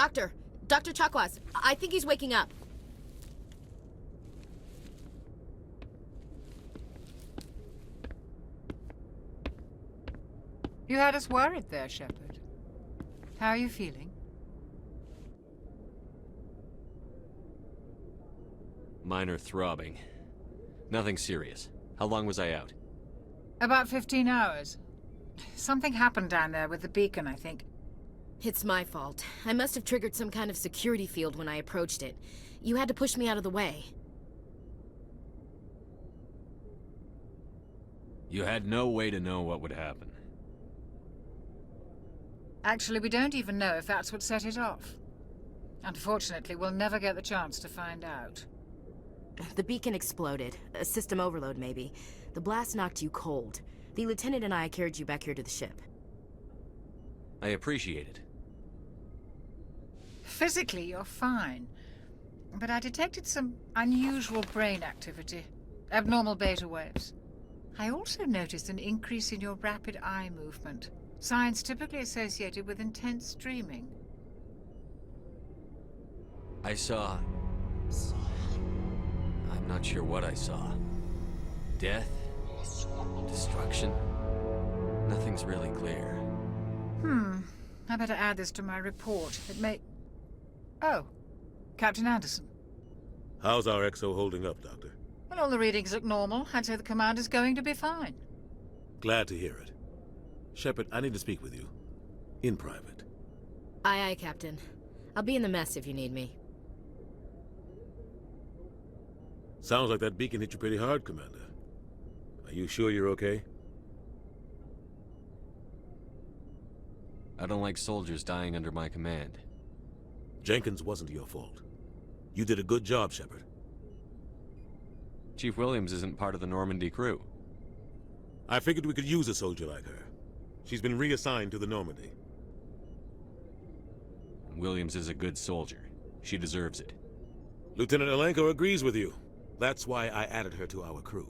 Doctor! Dr. Chakwas, I think he's waking up. You had us worried there, Shepard. How are you feeling? Minor throbbing. Nothing serious. How long was I out? About 15 hours. Something happened down there with the beacon, I think. It's my fault. I must have triggered some kind of security field when I approached it. You had to push me out of the way. You had no way to know what would happen. Actually, we don't even know if that's what set it off. Unfortunately, we'll never get the chance to find out. The beacon exploded. A system overload, maybe. The blast knocked you cold. The lieutenant and I carried you back here to the ship. I appreciate it. Physically, you're fine. But I detected some unusual brain activity. Abnormal beta waves. I also noticed an increase in your rapid eye movement. Signs typically associated with intense dreaming. I saw... I'm not sure what I saw. Death? Destruction? Nothing's really clear. I better add this to my report. It may... Oh, Captain Anderson. How's our XO holding up, Doctor? Well, all the readings look normal. I'd say the commander's going to be fine. Glad to hear it. Shepard, I need to speak with you. In private. Aye, aye, Captain. I'll be in the mess if you need me. Sounds like that beacon hit you pretty hard, Commander. Are you sure you're okay? I don't like soldiers dying under my command. Jenkins wasn't your fault. You did a good job, Shepard. Chief Williams isn't part of the Normandy crew. I figured we could use a soldier like her. She's been reassigned to the Normandy. Williams is a good soldier. She deserves it. Lieutenant Alenko agrees with you. That's why I added her to our crew.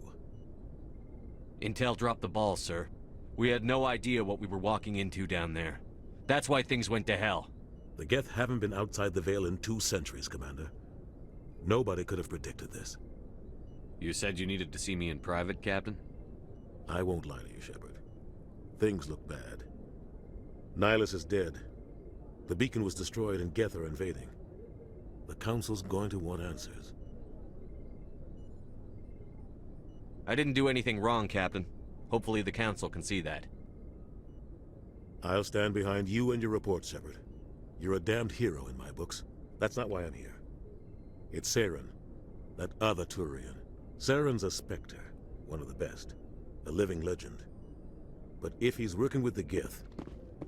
Intel dropped the ball, sir. We had no idea what we were walking into down there. That's why things went to hell. The Geth haven't been outside the Veil in 2 centuries, Commander. Nobody could have predicted this. You said you needed to see me in private, Captain? I won't lie to you, Shepard. Things look bad. Nihilus is dead. The beacon was destroyed and Geth are invading. The Council's going to want answers. I didn't do anything wrong, Captain. Hopefully the Council can see that. I'll stand behind you and your report, Shepard. You're a damned hero in my books. That's not why I'm here. It's Saren, that other Turian. Saren's a Spectre, one of the best. A living legend. But if he's working with the Geth,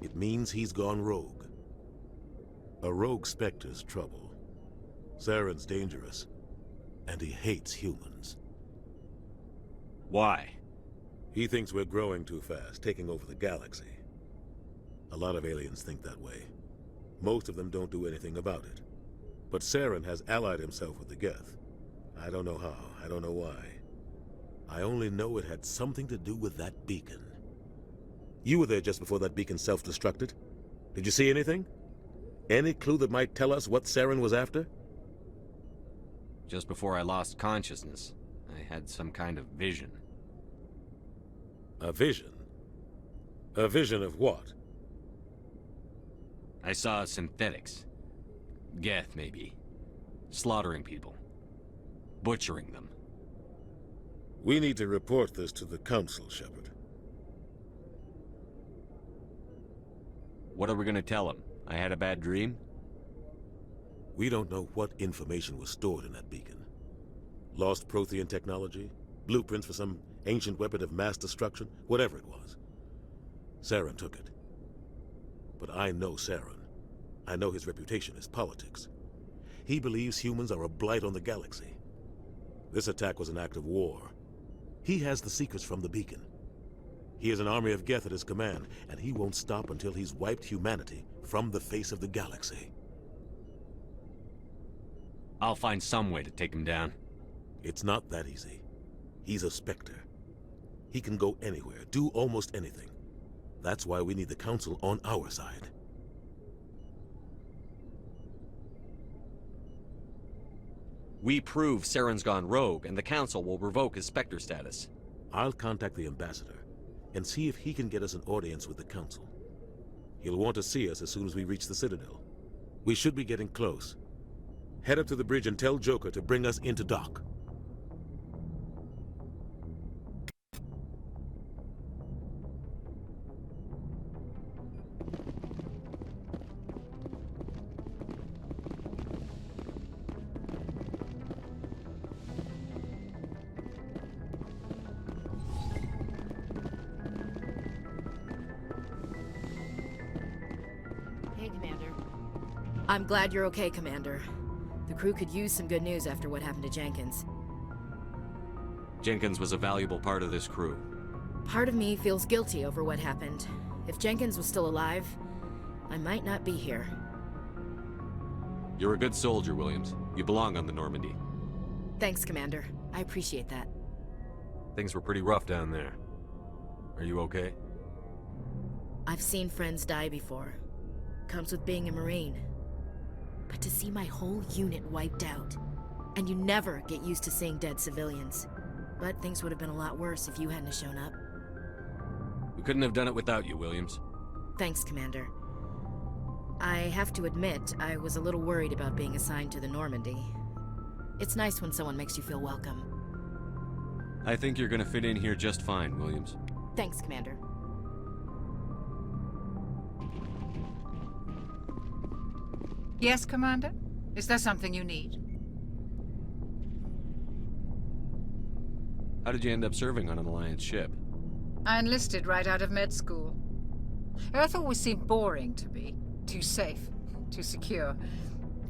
it means he's gone rogue. A rogue Spectre's trouble. Saren's dangerous, and he hates humans. Why? He thinks we're growing too fast, taking over the galaxy. A lot of aliens think that way. Most of them don't do anything about it. But Saren has allied himself with the Geth. I don't know how, I don't know why. I only know it had something to do with that beacon. You were there just before that beacon self-destructed. Did you see anything? Any clue that might tell us what Saren was after? Just before I lost consciousness, I had some kind of vision. A vision? A vision of what? I saw synthetics. Geth, maybe. Slaughtering people. Butchering them. We need to report this to the Council, Shepard. What are we gonna tell them? I had a bad dream? We don't know what information was stored in that beacon. Lost Prothean technology? Blueprints for some ancient weapon of mass destruction? Whatever it was. Saren took it. But I know Saren. I know his reputation is politics. He believes humans are a blight on the galaxy. This attack was an act of war. He has the secrets from the beacon. He has an army of Geth at his command, and he won't stop until he's wiped humanity from the face of the galaxy. I'll find some way to take him down. It's not that easy. He's a Spectre. He can go anywhere, do almost anything. That's why we need the Council on our side. We prove Saren's gone rogue, and the Council will revoke his Spectre status. I'll contact the ambassador and see if he can get us an audience with the Council. He'll want to see us as soon as we reach the Citadel. We should be getting close. Head up to the bridge and tell Joker to bring us into dock. Hey, Commander. I'm glad you're okay, Commander. The crew could use some good news after what happened to Jenkins. Jenkins was a valuable part of this crew. Part of me feels guilty over what happened. If Jenkins was still alive, I might not be here. You're a good soldier, Williams. You belong on the Normandy. Thanks, Commander. I appreciate that. Things were pretty rough down there. Are you okay? I've seen friends die before. Comes with being a Marine. But to see my whole unit wiped out, and you never get used to seeing dead civilians. But things would have been a lot worse if you hadn't shown up. We couldn't have done it without you, Williams. Thanks, Commander. I have to admit, I was a little worried about being assigned to the Normandy. It's nice when someone makes you feel welcome. I think you're gonna fit in here just fine, Williams. Thanks, Commander. Yes, Commander? Is there something you need? How did you end up serving on an Alliance ship? I enlisted right out of med school. Earth always seemed boring to me. Too safe, too secure.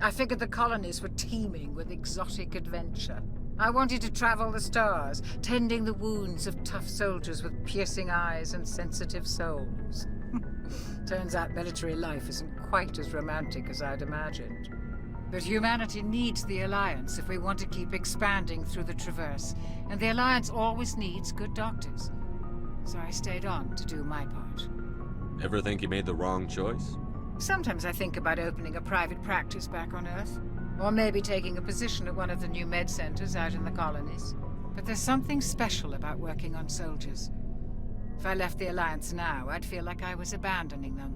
I figured the colonies were teeming with exotic adventure. I wanted to travel the stars, tending the wounds of tough soldiers with piercing eyes and sensitive souls. Turns out military life isn't quite as romantic as I'd imagined. But humanity needs the Alliance if we want to keep expanding through the Traverse, and the Alliance always needs good doctors. So I stayed on to do my part. Ever think you made the wrong choice? Sometimes I think about opening a private practice back on Earth, or maybe taking a position at one of the new med centers out in the colonies. But there's something special about working on soldiers. If I left the Alliance now, I'd feel like I was abandoning them.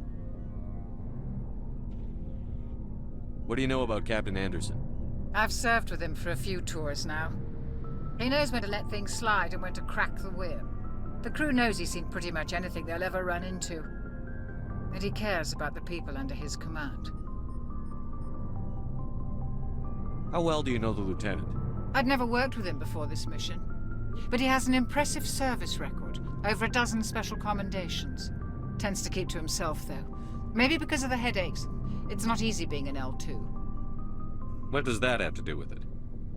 What do you know about Captain Anderson? I've served with him for a few tours now. He knows when to let things slide and when to crack the whip. The crew knows he's seen pretty much anything they'll ever run into. And he cares about the people under his command. How well do you know the Lieutenant? I'd never worked with him before this mission. But he has an impressive service record, over a dozen special commendations. Tends to keep to himself, though. Maybe because of the headaches. It's not easy being an L2. What does that have to do with it?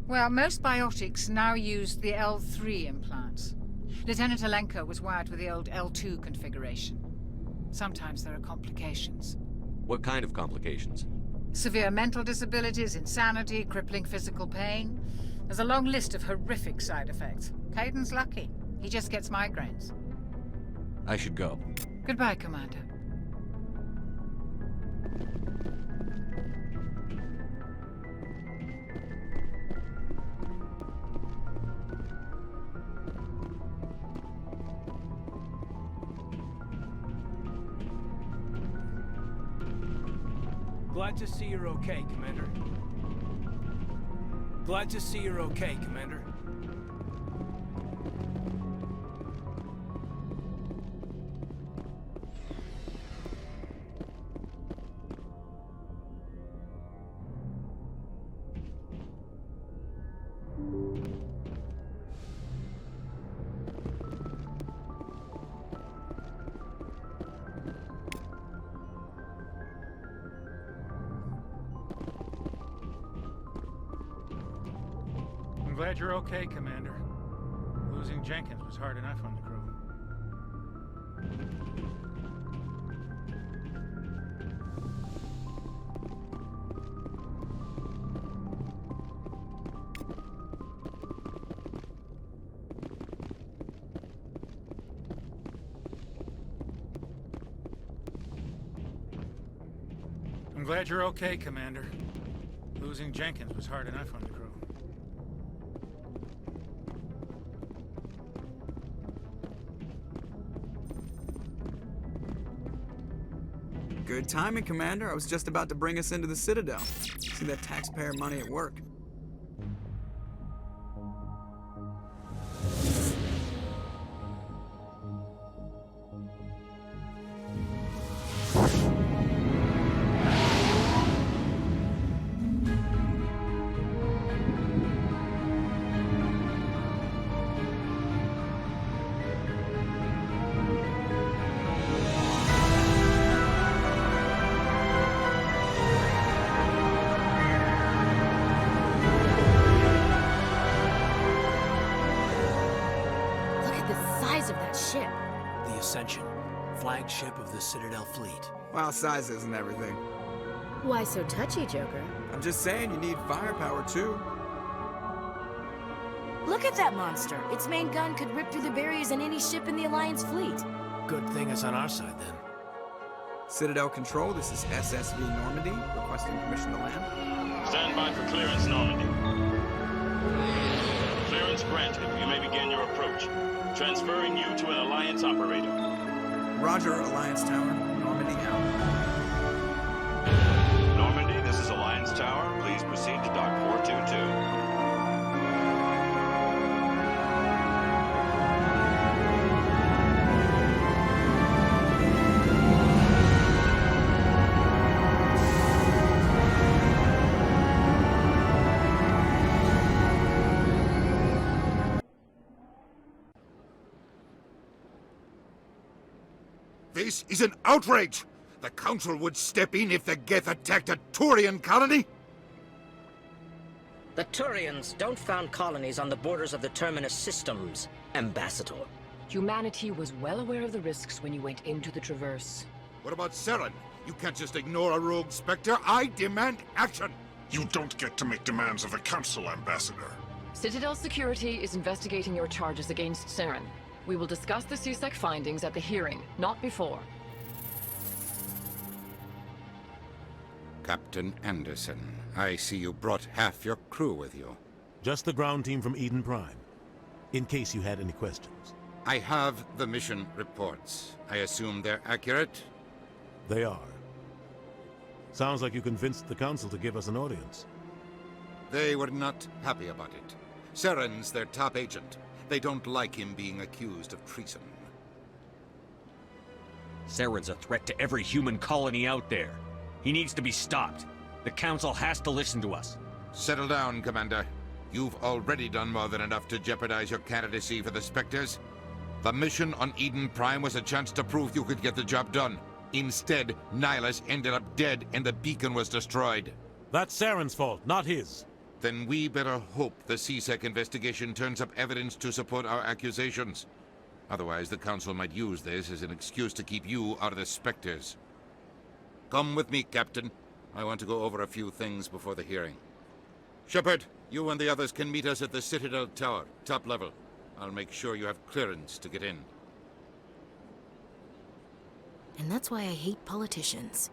Well, most biotics now use the L3 implants. Lieutenant Alenko was wired with the old L2 configuration. Sometimes there are complications. What kind of complications? Severe mental disabilities, insanity, crippling physical pain. There's a long list of horrific side effects. Caden's lucky. He just gets migraines. I should go. Goodbye, Commander. Glad to see you're okay, Commander. Glad to see you're okay, Commander. I'm glad you're okay, Commander. Losing Jenkins was hard enough on the crew. I'm glad you're okay, Commander. Losing Jenkins was hard enough on the crew. timing, Commander. I was just about to bring us into the Citadel. See that taxpayer money at work. Flagship of the Citadel fleet. Well, size isn't everything. Why so touchy, Joker? I'm just saying you need firepower, too. Look at that monster. Its main gun could rip through the barriers in any ship in the Alliance fleet. Good thing it's on our side, then. Citadel Control, this is SSV Normandy, requesting permission to land. Stand by for clearance, Normandy. Clearance granted. You may begin your approach. Transferring you to an Alliance operator. Roger, Alliance Tower. Normandy out. Normandy, this is Alliance Tower. Please proceed to Dock 422. This is an outrage! The Council would step in if the Geth attacked a Turian colony? The Turians don't found colonies on the borders of the Terminus systems, Ambassador. Humanity was well aware of the risks when you went into the Traverse. What about Saren? You can't just ignore a rogue Spectre. I demand action! You don't get to make demands of the Council, Ambassador. Citadel Security is investigating your charges against Saren. We will discuss the CSEC findings at the hearing, not before. Captain Anderson, I see you brought half your crew with you. Just the ground team from Eden Prime, in case you had any questions. I have the mission reports. I assume they're accurate? They are. Sounds like you convinced the Council to give us an audience. They were not happy about it. Saren's their top agent. They don't like him being accused of treason. Saren's a threat to every human colony out there. He needs to be stopped. The Council has to listen to us. Settle down, Commander. You've already done more than enough to jeopardize your candidacy for the Spectres. The mission on Eden Prime was a chance to prove you could get the job done. Instead, Nihilus ended up dead and the beacon was destroyed. That's Saren's fault, not his. Then we better hope the CSEC investigation turns up evidence to support our accusations. Otherwise, the Council might use this as an excuse to keep you out of the Spectres. Come with me, Captain. I want to go over a few things before the hearing. Shepard, you and the others can meet us at the Citadel Tower, top level. I'll make sure you have clearance to get in. And that's why I hate politicians.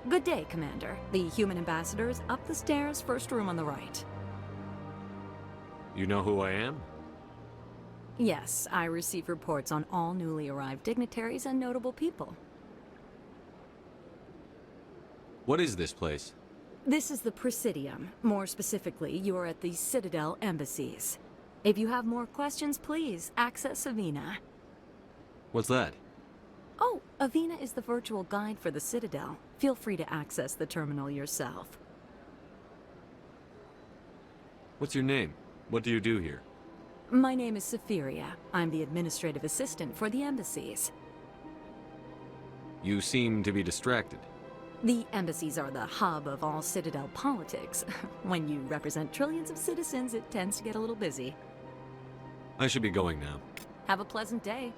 Good day, Commander. The human ambassador is up the stairs, first room on the right. You know who I am? Yes, I receive reports on all newly arrived dignitaries and notable people. What is this place? This is the Presidium. More specifically, you are at the Citadel embassies. If you have more questions, please access Avina. What's that? Oh, Avina is the virtual guide for the Citadel. Feel free to access the terminal yourself. What's your name? What do you do here? My name is Safiria. I'm the administrative assistant for the embassies. You seem to be distracted. The embassies are the hub of all Citadel politics. When you represent trillions of citizens, it tends to get a little busy. I should be going now. Have a pleasant day.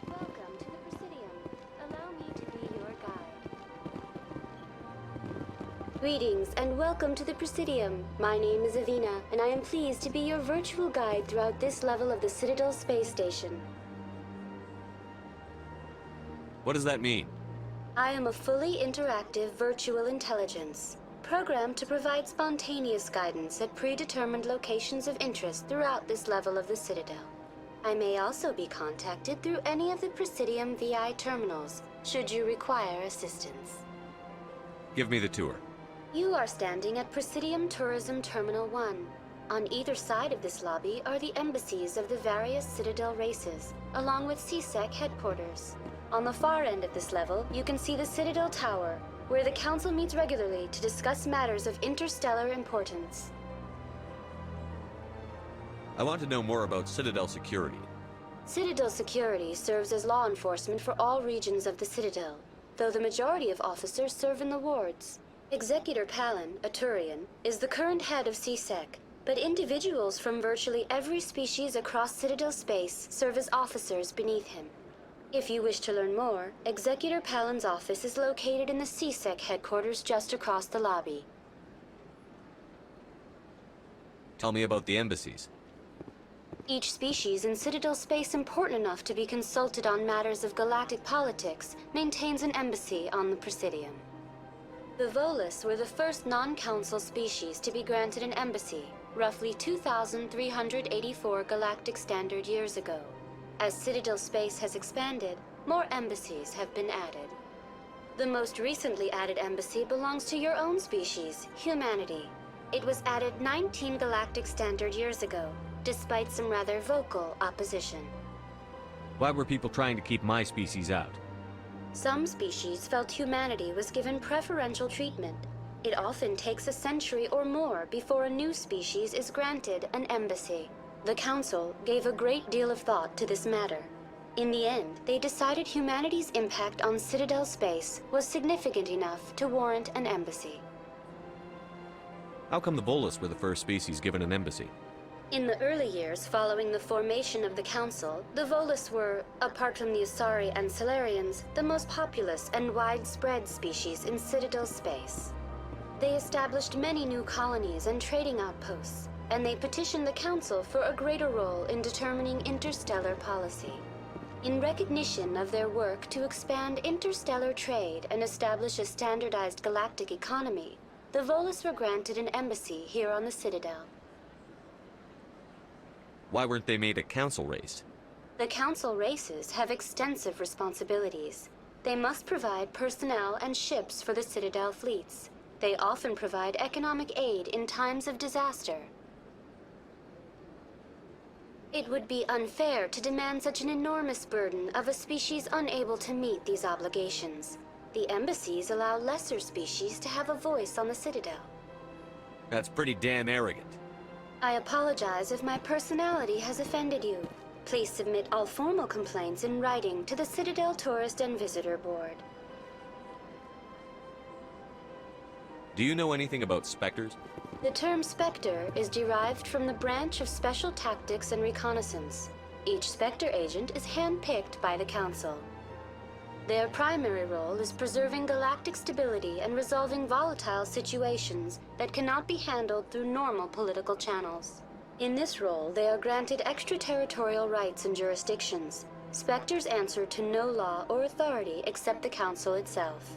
Welcome to the Presidium. Allow me to be your guide. Greetings and welcome to the Presidium. My name is Avina, and I am pleased to be your virtual guide throughout this level of the Citadel space station. What does that mean? I am a fully interactive virtual intelligence, programmed to provide spontaneous guidance at predetermined locations of interest throughout this level of the Citadel. I may also be contacted through any of the Presidium VI terminals, should you require assistance. Give me the tour. You are standing at Presidium Tourism Terminal 1. On either side of this lobby are the embassies of the various Citadel races, along with CSEC headquarters. On the far end of this level, you can see the Citadel Tower, where the Council meets regularly to discuss matters of interstellar importance. I want to know more about Citadel security. Citadel security serves as law enforcement for all regions of the Citadel, though the majority of officers serve in the wards. Executor Palin, a Turian, is the current head of CSEC, but individuals from virtually every species across Citadel space serve as officers beneath him. If you wish to learn more, Executor Palin's office is located in the CSEC headquarters just across the lobby. Tell me about the embassies. Each species in Citadel space important enough to be consulted on matters of galactic politics maintains an embassy on the Presidium. The Volus were the first non-council species to be granted an embassy, roughly 2,384 galactic standard years ago. As Citadel space has expanded, more embassies have been added. The most recently added embassy belongs to your own species, humanity. It was added 19 galactic standard years ago, despite some rather vocal opposition. Why were people trying to keep my species out? Some species felt humanity was given preferential treatment. It often takes a century or more before a new species is granted an embassy. The Council gave a great deal of thought to this matter. In the end, they decided humanity's impact on Citadel space was significant enough to warrant an embassy. How come the Volus were the first species given an embassy? In the early years following the formation of the Council, the Volus were, apart from the Asari and Solarians, the most populous and widespread species in Citadel space. They established many new colonies and trading outposts, and they petitioned the Council for a greater role in determining interstellar policy. In recognition of their work to expand interstellar trade and establish a standardized galactic economy, the Volus were granted an embassy here on the Citadel. Why weren't they made a council race? The Council races have extensive responsibilities. They must provide personnel and ships for the Citadel fleets. They often provide economic aid in times of disaster. It would be unfair to demand such an enormous burden of a species unable to meet these obligations. The embassies allow lesser species to have a voice on the Citadel. That's pretty damn arrogant. I apologize if my personality has offended you. Please submit all formal complaints in writing to the Citadel Tourist and Visitor Board. Do you know anything about Spectres? The term Spectre is derived from the branch of Special Tactics and Reconnaissance. Each Spectre agent is handpicked by the Council. Their primary role is preserving galactic stability and resolving volatile situations that cannot be handled through normal political channels. In this role, they are granted extraterritorial rights and jurisdictions. Spectres answer to no law or authority except the Council itself.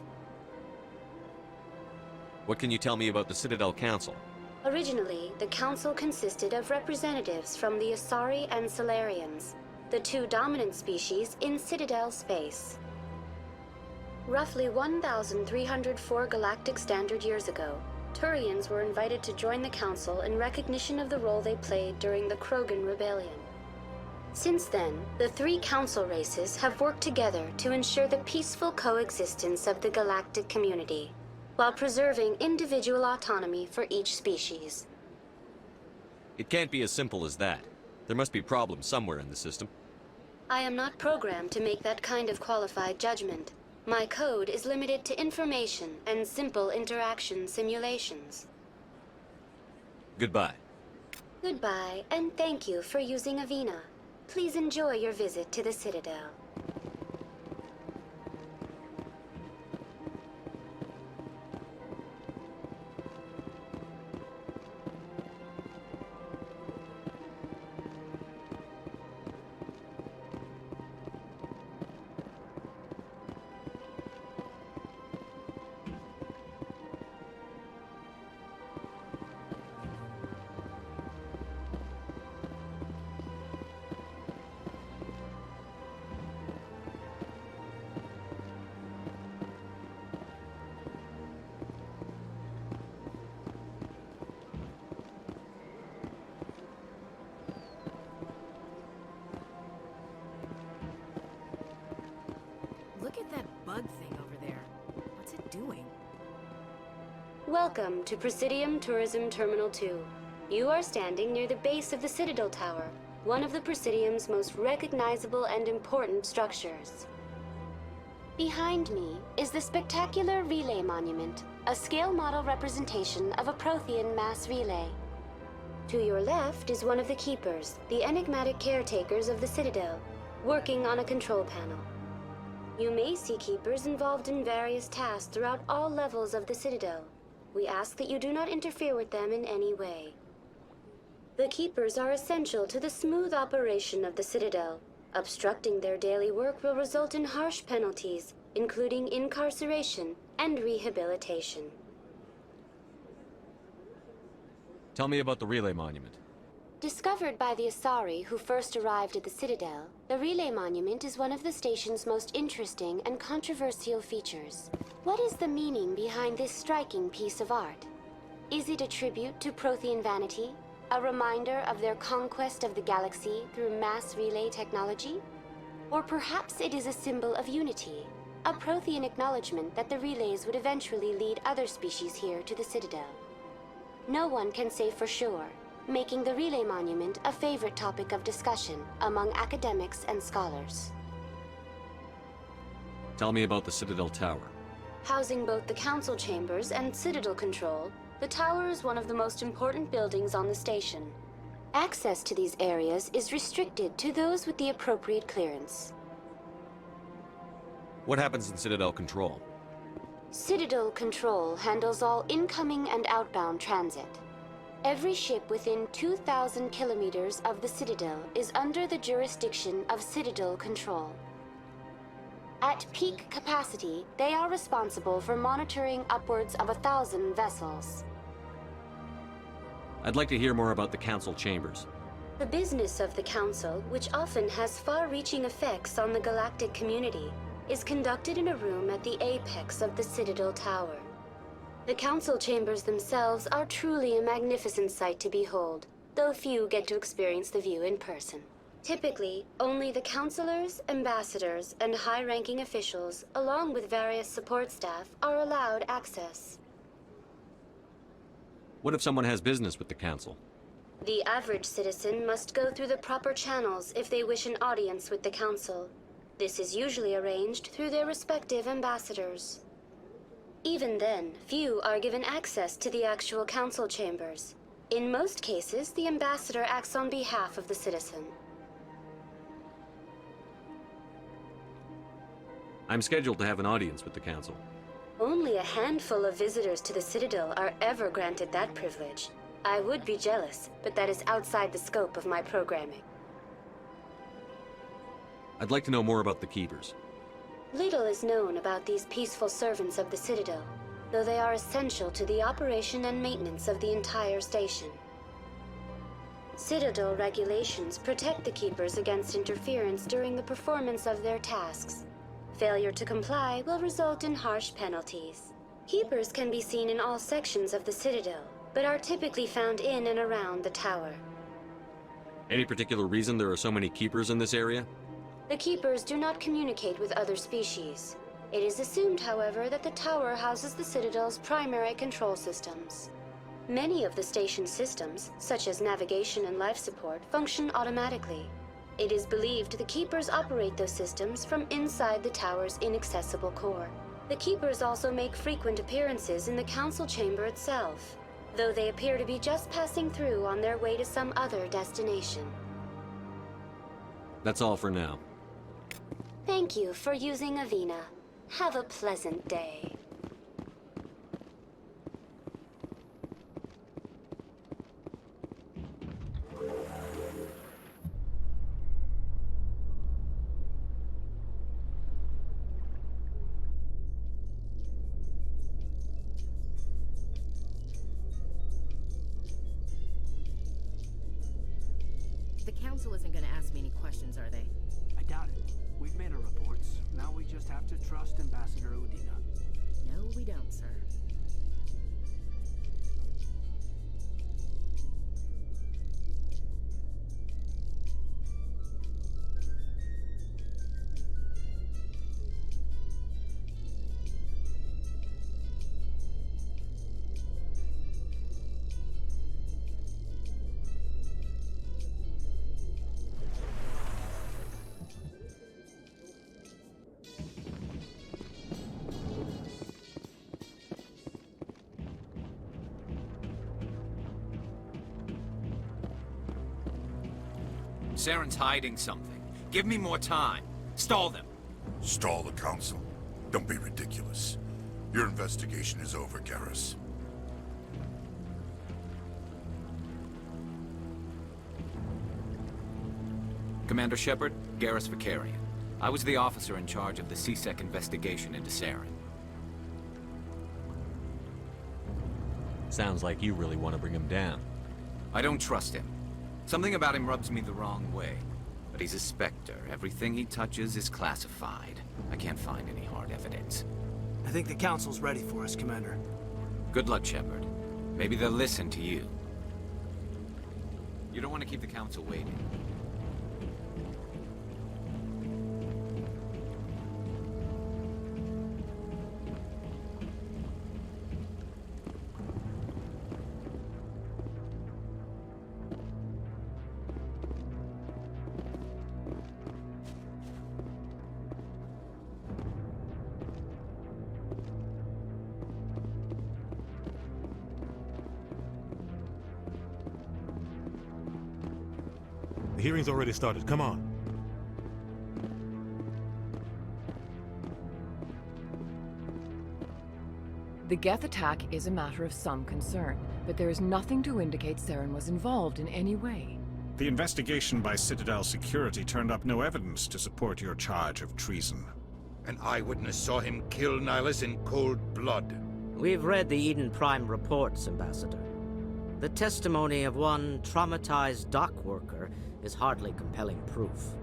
What can you tell me about the Citadel Council? Originally, the Council consisted of representatives from the Asari and Solarians, the two dominant species in Citadel space. Roughly 1,304 galactic standard years ago, Turians were invited to join the Council in recognition of the role they played during the Krogan Rebellion. Since then, the three Council races have worked together to ensure the peaceful coexistence of the galactic community, while preserving individual autonomy for each species. It can't be as simple as that. There must be problems somewhere in the system. I am not programmed to make that kind of qualified judgment. My code is limited to information and simple interaction simulations. Goodbye. Goodbye, and thank you for using Avina. Please enjoy your visit to the Citadel. Look at that bug thing over there. What's it doing? Welcome to Presidium Tourism Terminal 2. You are standing near the base of the Citadel Tower, one of the Presidium's most recognizable and important structures. Behind me is the spectacular Relay Monument, a scale model representation of a Prothean mass relay. To your left is one of the Keepers, the enigmatic caretakers of the Citadel, working on a control panel. You may see Keepers involved in various tasks throughout all levels of the Citadel. We ask that you do not interfere with them in any way. The Keepers are essential to the smooth operation of the Citadel. Obstructing their daily work will result in harsh penalties, including incarceration and rehabilitation. Tell me about the Relay Monument. Discovered by the Asari who first arrived at the Citadel, the Relay Monument is one of the station's most interesting and controversial features. What is the meaning behind this striking piece of art? Is it a tribute to Prothean vanity? A reminder of their conquest of the galaxy through mass relay technology? Or perhaps it is a symbol of unity, a Prothean acknowledgement that the relays would eventually lead other species here to the Citadel. No one can say for sure, making the Relay Monument a favorite topic of discussion among academics and scholars. Tell me about the Citadel Tower. Housing both the Council chambers and Citadel control, the tower is one of the most important buildings on the station. Access to these areas is restricted to those with the appropriate clearance. What happens in Citadel Control? Citadel Control handles all incoming and outbound transit. Every ship within 2,000 kilometers of the Citadel is under the jurisdiction of Citadel Control. At peak capacity, they are responsible for monitoring upwards of 1,000 vessels. I'd like to hear more about the Council chambers. The business of the Council, which often has far-reaching effects on the galactic community, is conducted in a room at the apex of the Citadel Tower. The Council chambers themselves are truly a magnificent sight to behold, though few get to experience the view in person. Typically, only the councilors, ambassadors, and high-ranking officials, along with various support staff, are allowed access. What if someone has business with the Council? The average citizen must go through the proper channels if they wish an audience with the Council. This is usually arranged through their respective ambassadors. Even then, few are given access to the actual Council chambers. In most cases, the ambassador acts on behalf of the citizen. I'm scheduled to have an audience with the Council. Only a handful of visitors to the Citadel are ever granted that privilege. I would be jealous, but that is outside the scope of my programming. I'd like to know more about the Keepers. Little is known about these peaceful servants of the Citadel, though they are essential to the operation and maintenance of the entire station. Citadel regulations protect the Keepers against interference during the performance of their tasks. Failure to comply will result in harsh penalties. Keepers can be seen in all sections of the Citadel, but are typically found in and around the tower. Any particular reason there are so many keepers in this area? The Keepers do not communicate with other species. It is assumed, however, that the tower houses the Citadel's primary control systems. Many of the station's systems, such as navigation and life support, function automatically. It is believed the Keepers operate those systems from inside the tower's inaccessible core. The Keepers also make frequent appearances in the Council chamber itself, though they appear to be just passing through on their way to some other destination. That's all for now. Thank you for using Avina. Have a pleasant day. The Council isn't going to ask me any questions, are they? I doubt it. We've made our reports. Now we just have to trust Ambassador Udina. No, we don't, sir. Saren's hiding something. Give me more time. Stall them. Stall the Council? Don't be ridiculous. Your investigation is over, Garrus. Commander Shepard, Garrus Vicarian. I was the officer in charge of the CSEC investigation into Saren. Sounds like you really want to bring him down. I don't trust him. Something about him rubs me the wrong way. But he's a Spectre. Everything he touches is classified. I can't find any hard evidence. I think the Council's ready for us, Commander. Good luck, Shepard. Maybe they'll listen to you. You don't want to keep the Council waiting. The hearing's already started. Come on. The Geth attack is a matter of some concern, but there is nothing to indicate Saren was involved in any way. The investigation by Citadel Security turned up no evidence to support your charge of treason. An eyewitness saw him kill Nihilus in cold blood. We've read the Eden Prime reports, Ambassador. The testimony of one traumatized dock worker is hardly compelling proof.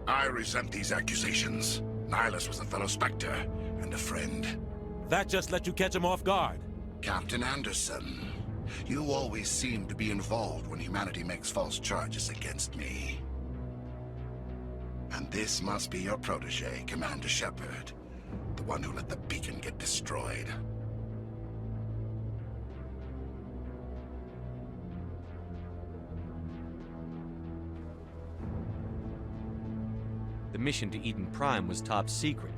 I resent these accusations. Nihilus was a fellow Spectre and a friend. That just let you catch him off guard. Captain Anderson, you always seem to be involved when humanity makes false charges against me. And this must be your protege, Commander Shepard, the one who let the beacon get destroyed. The mission to Eden Prime was top secret.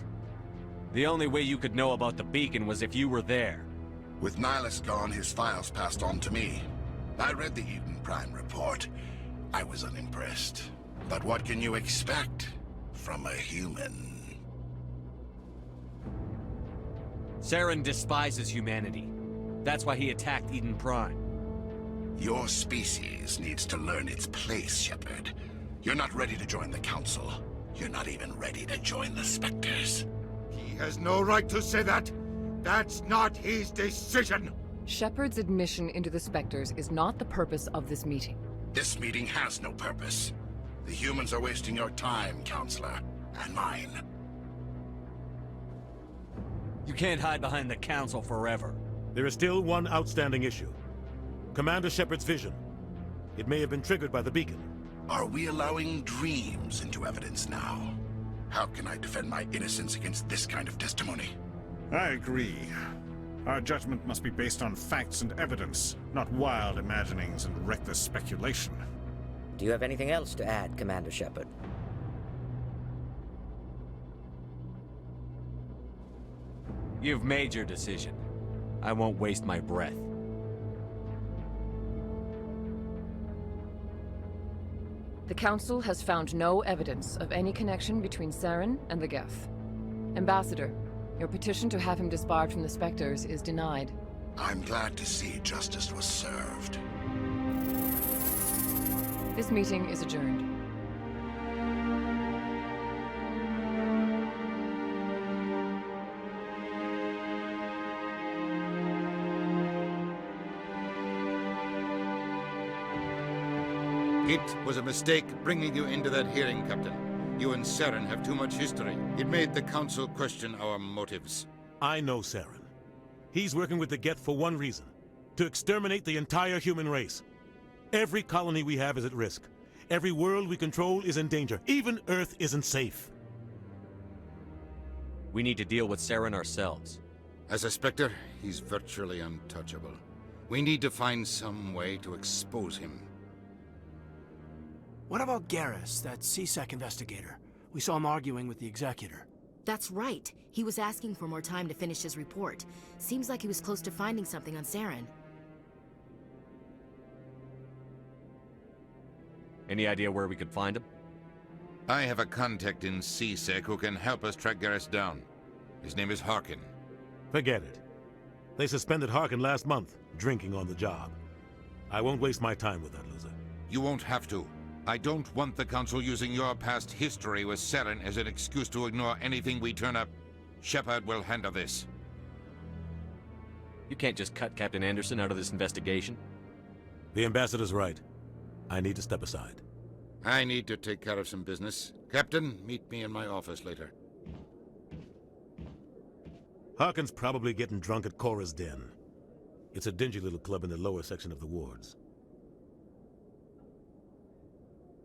The only way you could know about the beacon was if you were there. With Nihilus gone, his files passed on to me. I read the Eden Prime report. I was unimpressed. But what can you expect from a human? Saren despises humanity. That's why he attacked Eden Prime. Your species needs to learn its place, Shepard. You're not ready to join the Council. You're not even ready to join the Spectres. He has no right to say that. That's not his decision. Shepard's admission into the Spectres is not the purpose of this meeting. This meeting has no purpose. The humans are wasting your time, Counselor, and mine. You can't hide behind the Council forever. There is still one outstanding issue. Commander Shepard's vision. It may have been triggered by the beacon. Are we allowing dreams into evidence now? How can I defend my innocence against this kind of testimony? I agree. Our judgment must be based on facts and evidence, not wild imaginings and reckless speculation. Do you have anything else to add, Commander Shepard? You've made your decision. I won't waste my breath. The Council has found no evidence of any connection between Saren and the Geth. Ambassador, your petition to have him disbarred from the Spectres is denied. I'm glad to see justice was served. This meeting is adjourned. It was a mistake bringing you into that hearing, Captain. You and Saren have too much history. It made the Council question our motives. I know Saren. He's working with the Geth for one reason. To exterminate the entire human race. Every colony we have is at risk. Every world we control is in danger. Even Earth isn't safe. We need to deal with Saren ourselves. As a Spectre, he's virtually untouchable. We need to find some way to expose him. What about Garrus, that CSEC investigator? We saw him arguing with the Executor. That's right. He was asking for more time to finish his report. Seems like he was close to finding something on Saren. Any idea where we could find him? I have a contact in CSEC who can help us track Garrus down. His name is Harkin. Forget it. They suspended Harkin last month, drinking on the job. I won't waste my time with that loser. You won't have to. I don't want the Council using your past history with Saren as an excuse to ignore anything we turn up. Shepard will handle this. You can't just cut Captain Anderson out of this investigation. The Ambassador's right. I need to step aside. I need to take care of some business. Captain, meet me in my office later. Harkin's probably getting drunk at Cora's Den. It's a dingy little club in the lower section of the wards.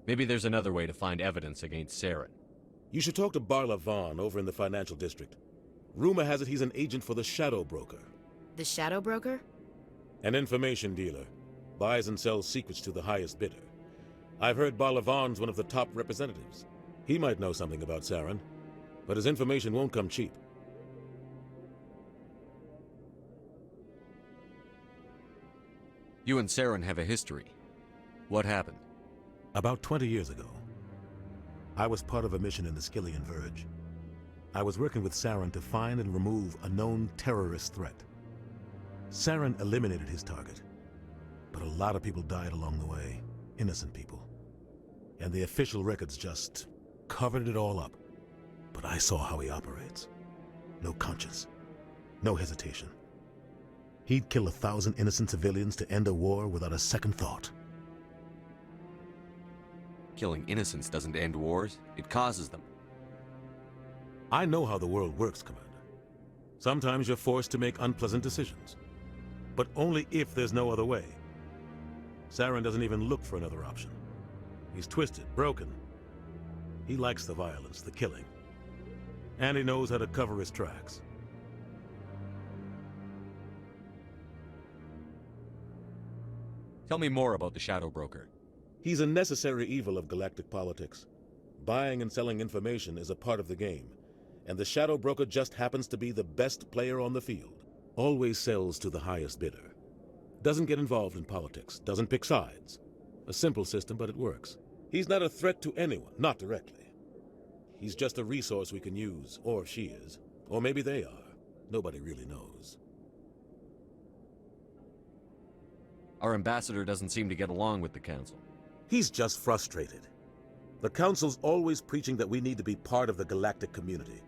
Maybe there's another way to find evidence against Saren. You should talk to Barla Vaughn over in the financial district. Rumor has it he's an agent for the Shadow Broker. The Shadow Broker? An information dealer. Buys and sells secrets to the highest bidder. I've heard Barla Vaughn's one of the top representatives. He might know something about Saren, but his information won't come cheap. You and Saren have a history. What happened? About 20 years ago, I was part of a mission in the Skillian Verge. I was working with Saren to find and remove a known terrorist threat. Saren eliminated his target, but a lot of people died along the way, innocent people. And the official records just covered it all up. But I saw how he operates. No conscience, no hesitation. He'd kill 1,000 innocent civilians to end a war without a second thought. Killing innocents doesn't end wars, it causes them. I know how the world works, Commander. Sometimes you're forced to make unpleasant decisions. But only if there's no other way. Saren doesn't even look for another option. He's twisted, broken. He likes the violence, the killing. And he knows how to cover his tracks. Tell me more about the Shadow Broker. He's a necessary evil of galactic politics. Buying and selling information is a part of the game, and the Shadow Broker just happens to be the best player on the field. Always sells to the highest bidder. Doesn't get involved in politics, doesn't pick sides. A simple system, but it works. He's not a threat to anyone, not directly. He's just a resource we can use, or she is. Or maybe they are. Nobody really knows. Our ambassador doesn't seem to get along with the Council. He's just frustrated. The Council's always preaching that we need to be part of the galactic community.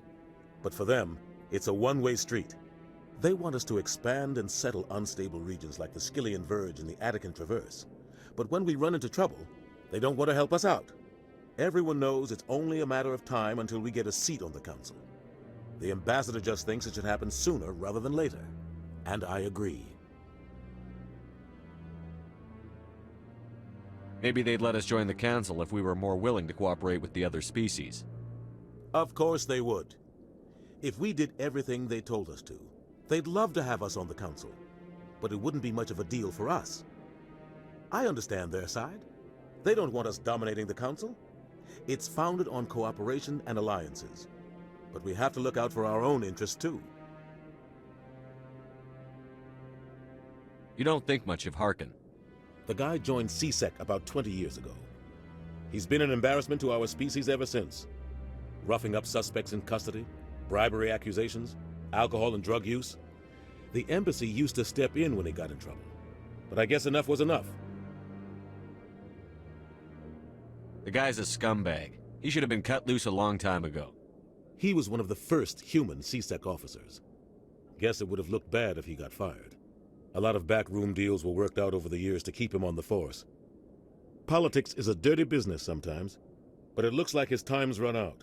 But for them, it's a one-way street. They want us to expand and settle unstable regions like the Skillian Verge and the Attican Traverse. But when we run into trouble, they don't want to help us out. Everyone knows it's only a matter of time until we get a seat on the Council. The ambassador just thinks it should happen sooner rather than later. And I agree. Maybe they'd let us join the Council if we were more willing to cooperate with the other species. Of course they would. If we did everything they told us to, they'd love to have us on the Council. But it wouldn't be much of a deal for us. I understand their side. They don't want us dominating the Council. It's founded on cooperation and alliances. But we have to look out for our own interests, too. You don't think much of Harkin. The guy joined CSEC about 20 years ago. He's been an embarrassment to our species ever since. Roughing up suspects in custody, bribery accusations, alcohol and drug use. The embassy used to step in when he got in trouble. But I guess enough was enough. The guy's a scumbag. He should have been cut loose a long time ago. He was one of the first human CSEC officers. Guess it would have looked bad if he got fired. A lot of backroom deals were worked out over the years to keep him on the force. Politics is a dirty business sometimes, but it looks like his time's run out.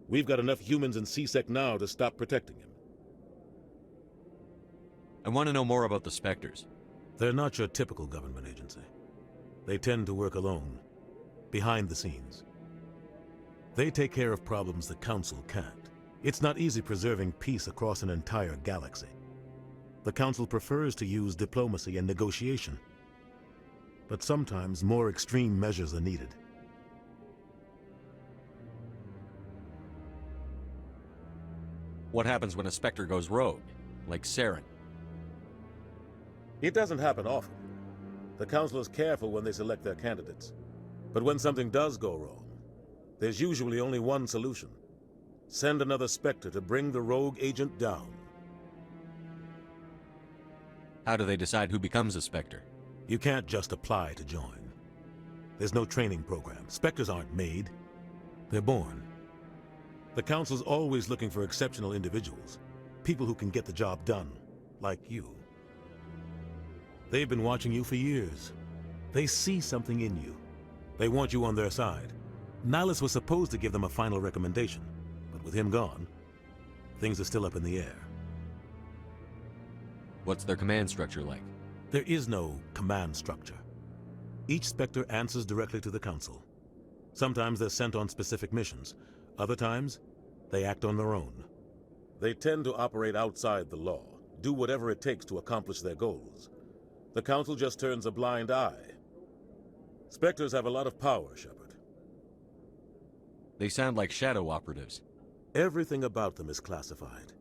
We've got enough humans in CSEC now to stop protecting him. I want to know more about the Spectres. They're not your typical government agency. They tend to work alone, behind the scenes. They take care of problems the Council can't. It's not easy preserving peace across an entire galaxy. The Council prefers to use diplomacy and negotiation. But sometimes more extreme measures are needed. What happens when a Spectre goes rogue, like Saren? It doesn't happen often. The Council is careful when they select their candidates. But when something does go wrong, there's usually only one solution. Send another Spectre to bring the rogue agent down. How do they decide who becomes a Spectre? You can't just apply to join. There's no training program. Spectres aren't made. They're born. The Council's always looking for exceptional individuals. People who can get the job done, like you. They've been watching you for years. They see something in you. They want you on their side. Nihilus was supposed to give them a final recommendation, but with him gone, things are still up in the air. What's their command structure like? There is no command structure. Each Spectre answers directly to the Council. Sometimes they're sent on specific missions. Other times, they act on their own. They tend to operate outside the law, do whatever it takes to accomplish their goals. The Council just turns a blind eye. Spectres have a lot of power, Shepard. They sound like shadow operatives. Everything about them is classified.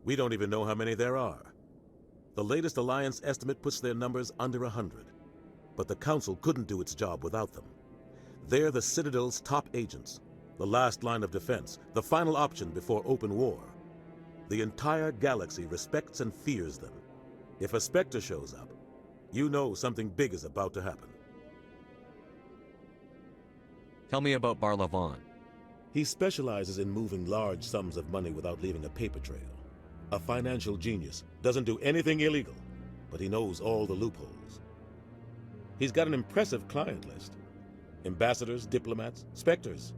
We don't even know how many there are. The latest Alliance estimate puts their numbers under 100. But the Council couldn't do its job without them. They're the Citadel's top agents, the last line of defense, the final option before open war. The entire galaxy respects and fears them. If a Spectre shows up, you know something big is about to happen. Tell me about Barlavon. He specializes in moving large sums of money without leaving a paper trail. A financial genius, doesn't do anything illegal, but he knows all the loopholes. He's got an impressive client list. Ambassadors, diplomats, Spectres.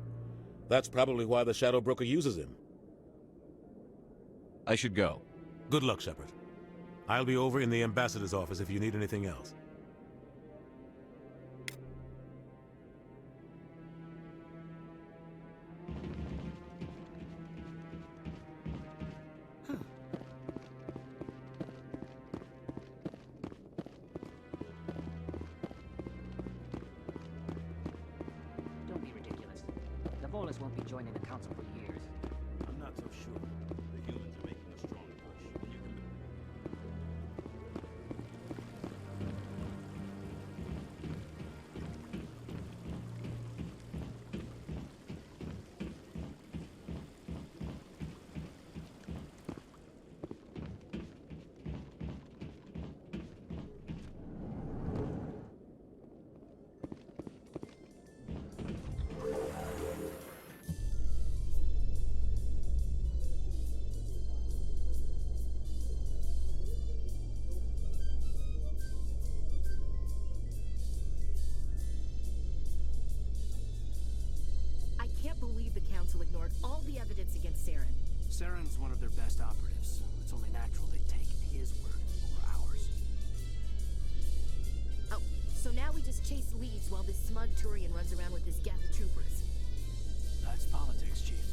That's probably why the Shadow Broker uses him. I should go. Good luck, Shepard. I'll be over in the Ambassador's office if you need anything else. Don't be ridiculous. The Volus won't be joining the Council for years. I'm not so sure. The humans are making a strong push. I can't believe the Council ignored all the evidence against Saren. Saren's one of their best operatives. It's only natural they take his word over ours. Oh, so now we just chase leads while this smug Turian runs around with his Geth troopers. That's politics, Chief.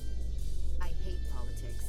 I hate politics.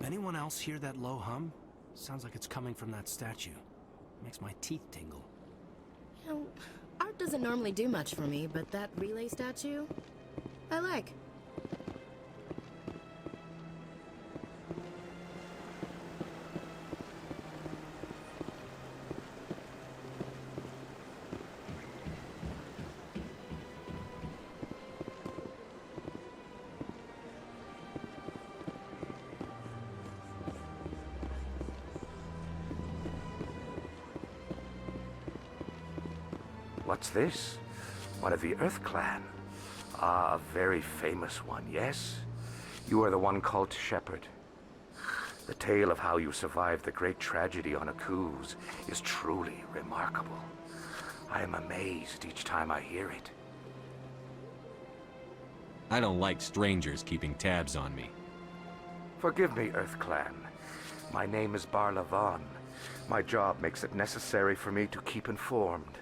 Anyone else hear that low hum? Sounds like it's coming from that statue. Makes my teeth tingle. You know, art doesn't normally do much for me, but that relay statue, I like. What's this? One of the Earth Clan. Ah, a very famous one, yes? You are the one called Shepard. The tale of how you survived the great tragedy on Akuz is truly remarkable. I am amazed each time I hear it. I don't like strangers keeping tabs on me. Forgive me, Earth Clan. My name is Barla Vaughn. My job makes it necessary for me to keep informed.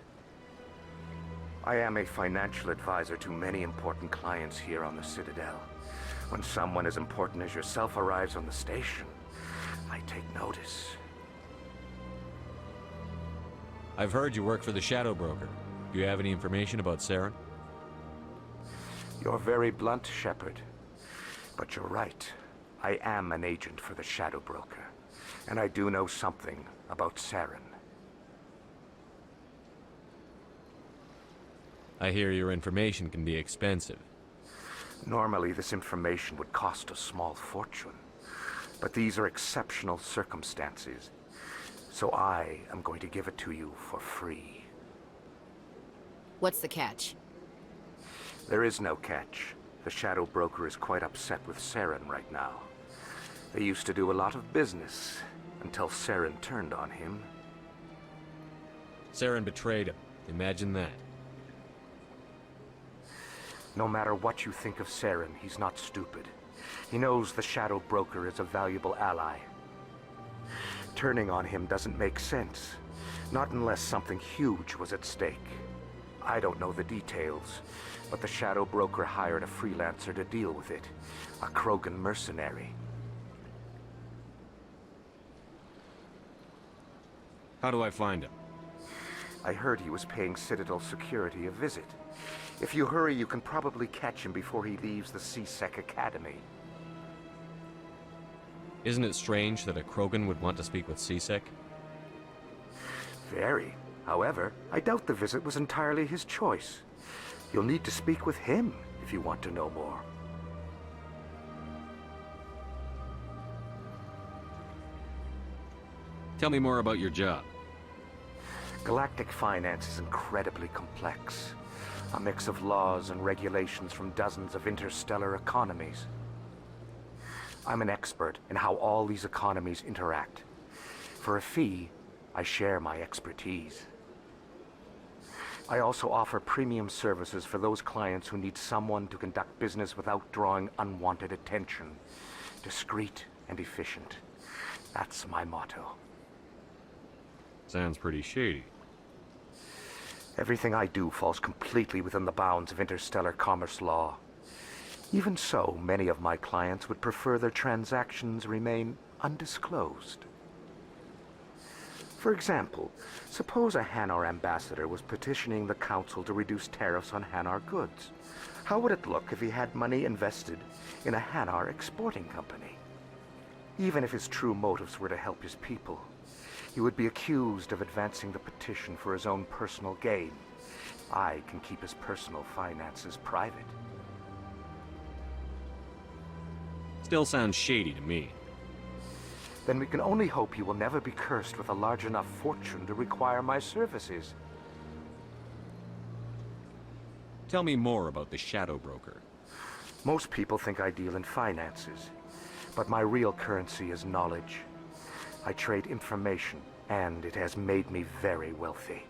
I am a financial advisor to many important clients here on the Citadel. When someone as important as yourself arrives on the station, I take notice. I've heard you work for the Shadow Broker. Do you have any information about Saren? You're very blunt, Shepard. But you're right. I am an agent for the Shadow Broker. And I do know something about Saren. I hear your information can be expensive. Normally, this information would cost a small fortune. But these are exceptional circumstances. So I am going to give it to you for free. What's the catch? There is no catch. The Shadow Broker is quite upset with Saren right now. They used to do a lot of business, until Saren turned on him. Saren betrayed him. Imagine that. No matter what you think of Saren, he's not stupid. He knows the Shadow Broker is a valuable ally. Turning on him doesn't make sense. Not unless something huge was at stake. I don't know the details, but the Shadow Broker hired a freelancer to deal with it. A Krogan mercenary. How do I find him? I heard he was paying Citadel security a visit. If you hurry, you can probably catch him before he leaves the C-Sec Academy. Isn't it strange that a Krogan would want to speak with C-Sec? Very. However, I doubt the visit was entirely his choice. You'll need to speak with him if you want to know more. Tell me more about your job. Galactic finance is incredibly complex. A mix of laws and regulations from dozens of interstellar economies. I'm an expert in how all these economies interact. For a fee, I share my expertise. I also offer premium services for those clients who need someone to conduct business without drawing unwanted attention. Discreet and efficient. That's my motto. Sounds pretty shady. Everything I do falls completely within the bounds of interstellar commerce law. Even so, many of my clients would prefer their transactions remain undisclosed. For example, suppose a Hanar ambassador was petitioning the Council to reduce tariffs on Hanar goods. How would it look if he had money invested in a Hanar exporting company? Even if his true motives were to help his people, he would be accused of advancing the petition for his own personal gain. I can keep his personal finances private. Still sounds shady to me. Then we can only hope he will never be cursed with a large enough fortune to require my services. Tell me more about the Shadow Broker. Most people think I deal in finances, but my real currency is knowledge. I trade information, and it has made me very wealthy.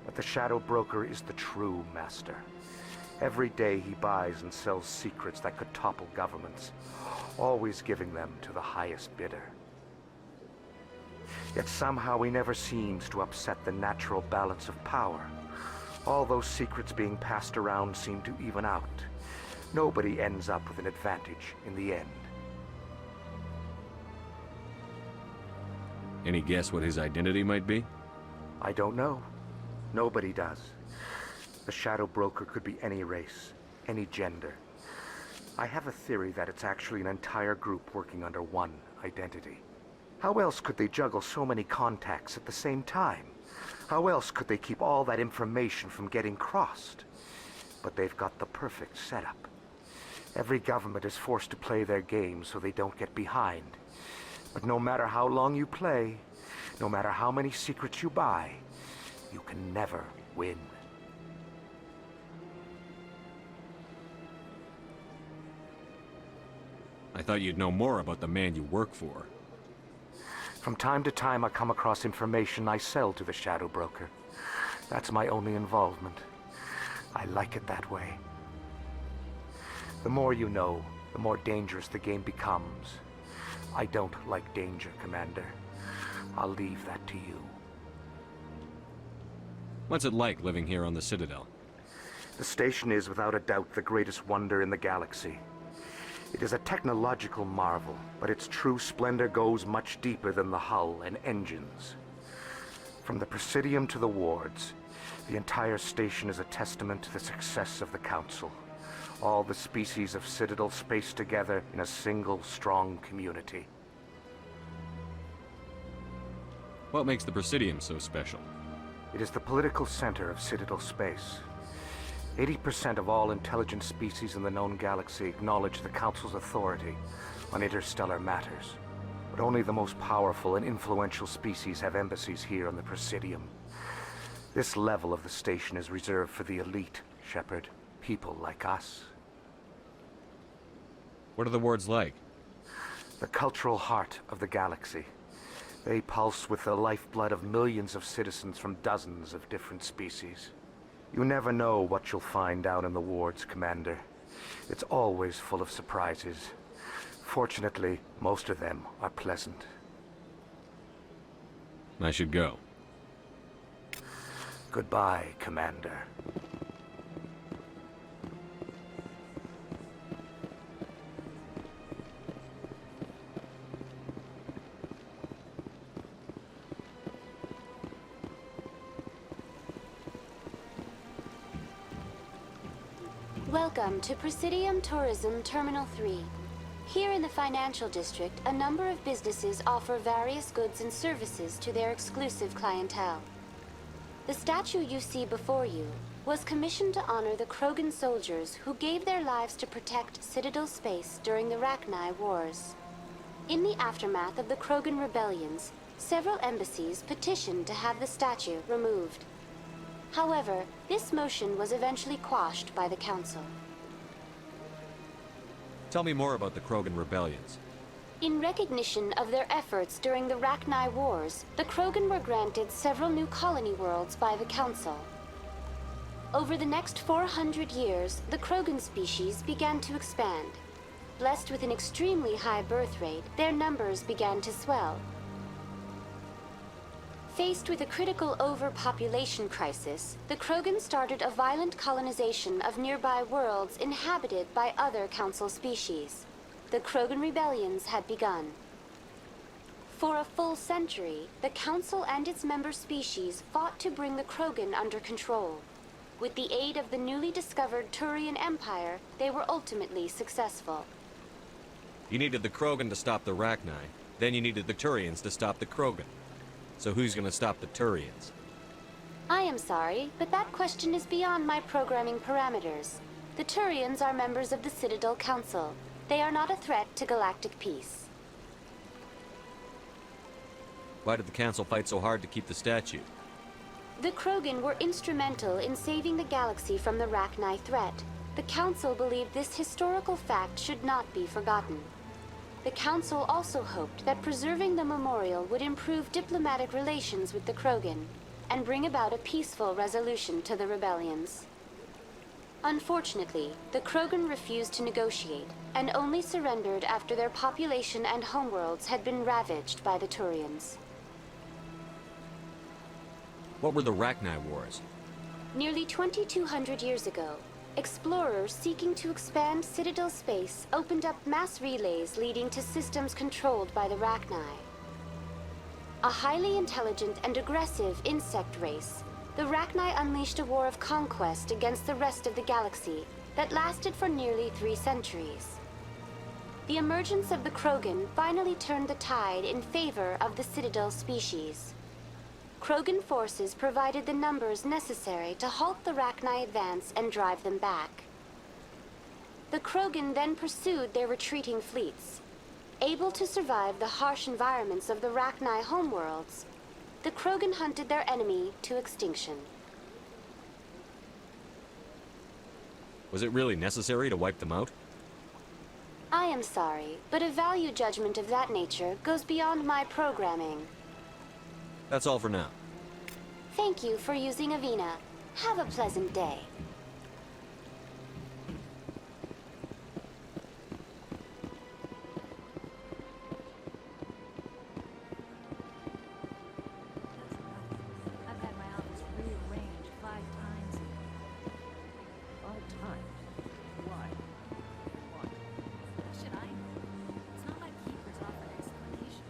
But the Shadow Broker is the true master. Every day he buys and sells secrets that could topple governments, always giving them to the highest bidder. Yet somehow he never seems to upset the natural balance of power. All those secrets being passed around seem to even out. Nobody ends up with an advantage in the end. Any guess what his identity might be? I don't know. Nobody does. The Shadow Broker could be any race, any gender. I have a theory that it's actually an entire group working under one identity. How else could they juggle so many contacts at the same time? How else could they keep all that information from getting crossed? But they've got the perfect setup. Every government is forced to play their game so they don't get behind. But no matter how long you play, no matter how many secrets you buy, you can never win. I thought you'd know more about the man you work for. From time to time, I come across information I sell to the Shadow Broker. That's my only involvement. I like it that way. The more you know, the more dangerous the game becomes. I don't like danger, Commander. I'll leave that to you. What's it like living here on the Citadel? The station is without a doubt the greatest wonder in the galaxy. It is a technological marvel, but its true splendor goes much deeper than the hull and engines. From the Presidium to the wards, the entire station is a testament to the success of the Council. All the species of Citadel spaced together in a single strong community. What makes the Presidium so special? It is the political center of Citadel space. 80% of all intelligent species in the known galaxy acknowledge the Council's authority on interstellar matters. But only the most powerful and influential species have embassies here on the Presidium. This level of the station is reserved for the elite, Shepard. People like us. What are the wards like? The cultural heart of the galaxy. They pulse with the lifeblood of millions of citizens from dozens of different species. You never know what you'll find down in the wards, Commander. It's always full of surprises. Fortunately, most of them are pleasant. I should go. Goodbye, Commander. Welcome to Presidium Tourism Terminal 3. Here in the financial district, a number of businesses offer various goods and services to their exclusive clientele. The statue you see before you was commissioned to honor the Krogan soldiers who gave their lives to protect Citadel space during the Rachni Wars. In the aftermath of the Krogan rebellions, several embassies petitioned to have the statue removed. However, this motion was eventually quashed by the Council. Tell me more about the Krogan rebellions. In recognition of their efforts during the Rachni Wars, the Krogan were granted several new colony worlds by the Council. Over the next 400 years, the Krogan species began to expand. Blessed with an extremely high birth rate, their numbers began to swell. Faced with a critical overpopulation crisis, the Krogan started a violent colonization of nearby worlds inhabited by other Council species. The Krogan rebellions had begun. For a full century, the Council and its member species fought to bring the Krogan under control. With the aid of the newly discovered Turian Empire, they were ultimately successful. You needed the Krogan to stop the Rachni, then you needed the Turians to stop the Krogan. So who's gonna stop the Turians? I am sorry, but that question is beyond my programming parameters. The Turians are members of the Citadel Council. They are not a threat to galactic peace. Why did the Council fight so hard to keep the statue? The Krogan were instrumental in saving the galaxy from the Rachni threat. The Council believed this historical fact should not be forgotten. The Council also hoped that preserving the memorial would improve diplomatic relations with the Krogan and bring about a peaceful resolution to the rebellions. Unfortunately, the Krogan refused to negotiate and only surrendered after their population and homeworlds had been ravaged by the Turians. What were the Rachni Wars? Nearly 2,200 years ago, explorers seeking to expand Citadel space opened up mass relays leading to systems controlled by the Rachni. A highly intelligent and aggressive insect race, the Rachni unleashed a war of conquest against the rest of the galaxy that lasted for nearly 3 centuries. The emergence of the Krogan finally turned the tide in favor of the Citadel species. Krogan forces provided the numbers necessary to halt the Rachni advance and drive them back. The Krogan then pursued their retreating fleets. Able to survive the harsh environments of the Rachni homeworlds, the Krogan hunted their enemy to extinction. Was it really necessary to wipe them out? I am sorry, but a value judgment of that nature goes beyond my programming. That's all for now. Thank you for using Avina. Have a pleasant day. I've had my office rearranged 5 times. 5 times? Why? Should I? It's not like Keepers offer an explanation.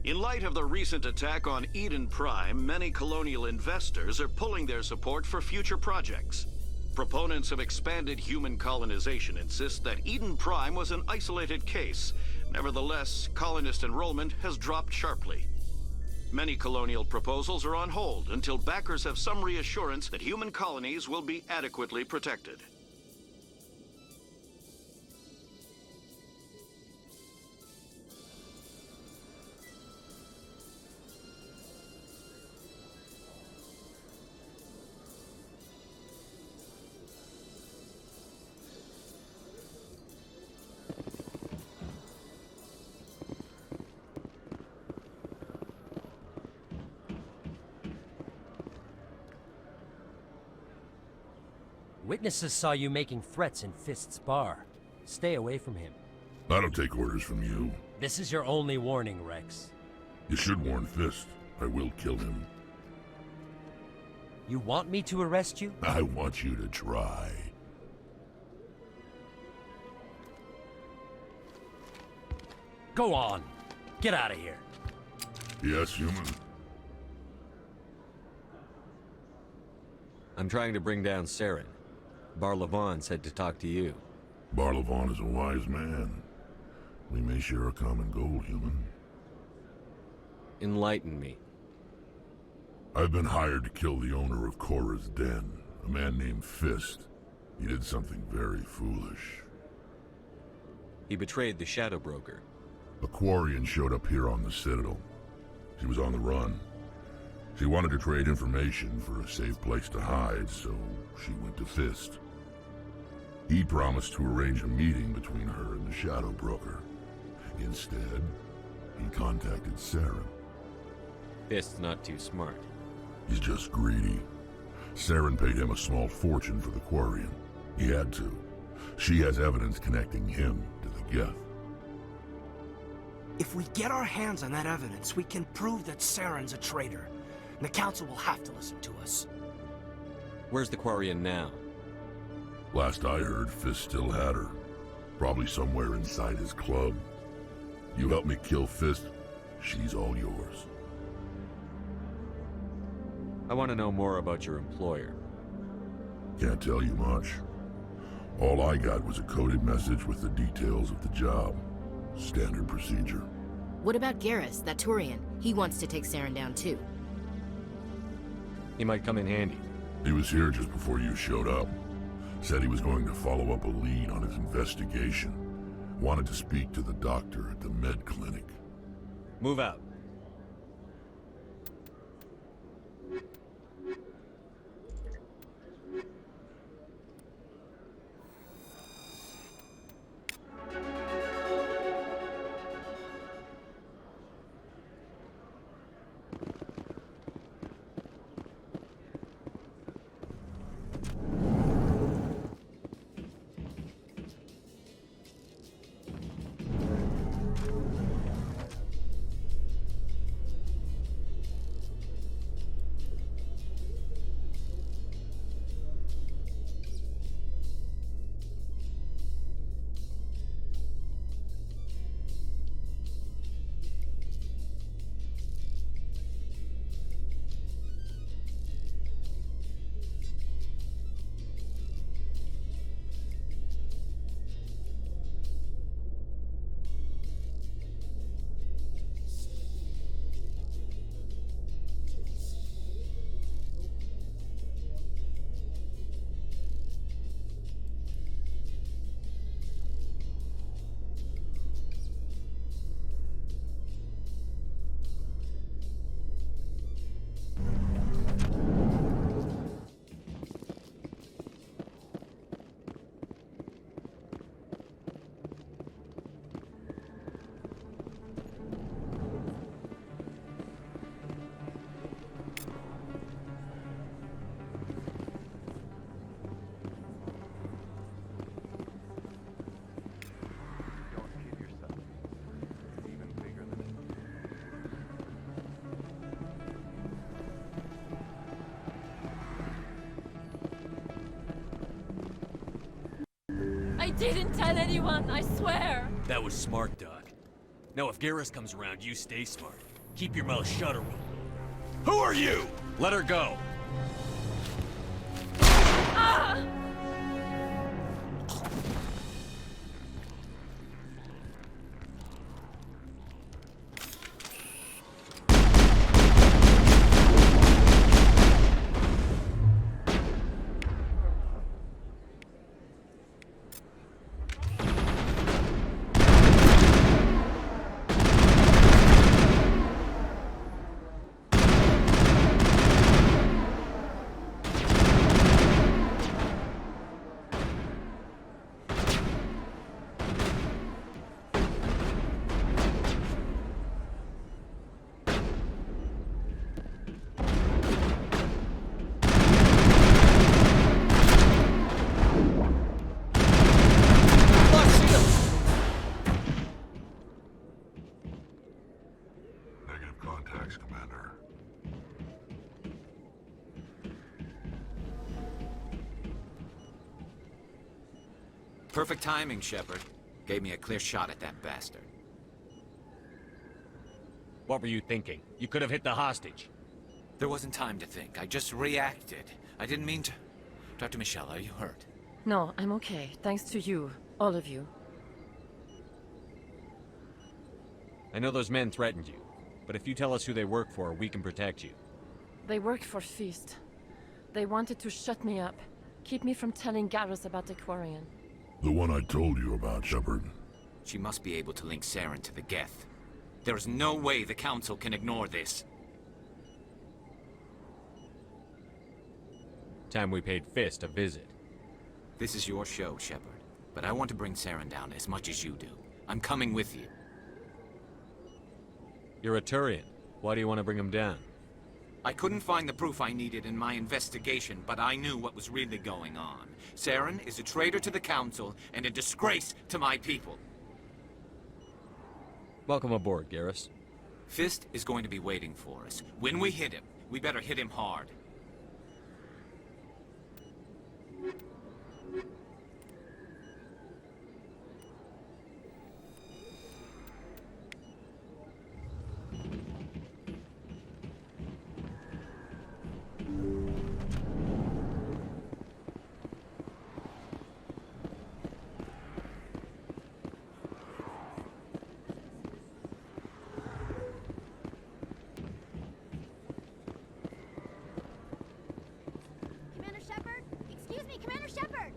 In light of the recent attack on Eden Prime, many colonial investors are pulling their support for future projects. Proponents of expanded human colonization insist that Eden Prime was an isolated case. Nevertheless, colonist enrollment has dropped sharply. Many colonial proposals are on hold until backers have some reassurance that human colonies will be adequately protected. Witnesses saw you making threats in Fist's bar. Stay away from him. I don't take orders from you. This is your only warning, Rex. You should warn Fist. I will kill him. You want me to arrest you? I want you to try. Go on. Get out of here. Yes, human. I'm trying to bring down Saren. Barlavon said to talk to you. Barlavon is a wise man. We may share a common goal, human. Enlighten me. I've been hired to kill the owner of Korra's Den, a man named Fist. He did something very foolish. He betrayed the Shadow Broker. A Quarian showed up here on the Citadel. She was on the run. She wanted to trade information for a safe place to hide, so she went to Fist. He promised to arrange a meeting between her and the Shadow Broker. Instead, he contacted Saren. Fist's not too smart. He's just greedy. Saren paid him a small fortune for the Quarian. He had to. She has evidence connecting him to the Geth. If we get our hands on that evidence, we can prove that Saren's a traitor. And the Council will have to listen to us. Where's the Quarian now? Last I heard, Fist still had her. Probably somewhere inside his club. You help me kill Fist, she's all yours. I want to know more about your employer. Can't tell you much. All I got was a coded message with the details of the job. Standard procedure. What about Garrus, that Turian? He wants to take Saren down too. He might come in handy. He was here just before you showed up. Said he was going to follow up a lead on his investigation. Wanted to speak to the doctor at the med clinic. Move out. I didn't tell anyone, I swear! That was smart, Doc. Now if Garrus comes around, you stay smart. Keep your mouth shut or we'll... Who are you? Let her go. Ah! Contacts, Commander. Perfect timing, Shepard. Gave me a clear shot at that bastard. What were you thinking? You could have hit the hostage. There wasn't time to think. I just reacted. I didn't mean to... Dr. Michelle, are you hurt? No, I'm okay. Thanks to you. All of you. I know those men threatened you, but if you tell us who they work for, we can protect you. They work for Fist. They wanted to shut me up. Keep me from telling Garrus about the Quarian. The one I told you about, Shepard. She must be able to link Saren to the Geth. There's no way the Council can ignore this. Time we paid Fist a visit. This is your show, Shepard. But I want to bring Saren down as much as you do. I'm coming with you. You're a Turian. Why do you want to bring him down? I couldn't find the proof I needed in my investigation, but I knew what was really going on. Saren is a traitor to the Council and a disgrace to my people. Welcome aboard, Garrus. Fist is going to be waiting for us. When we hit him, we better hit him hard. Commander Shepard? Excuse me, Commander Shepard!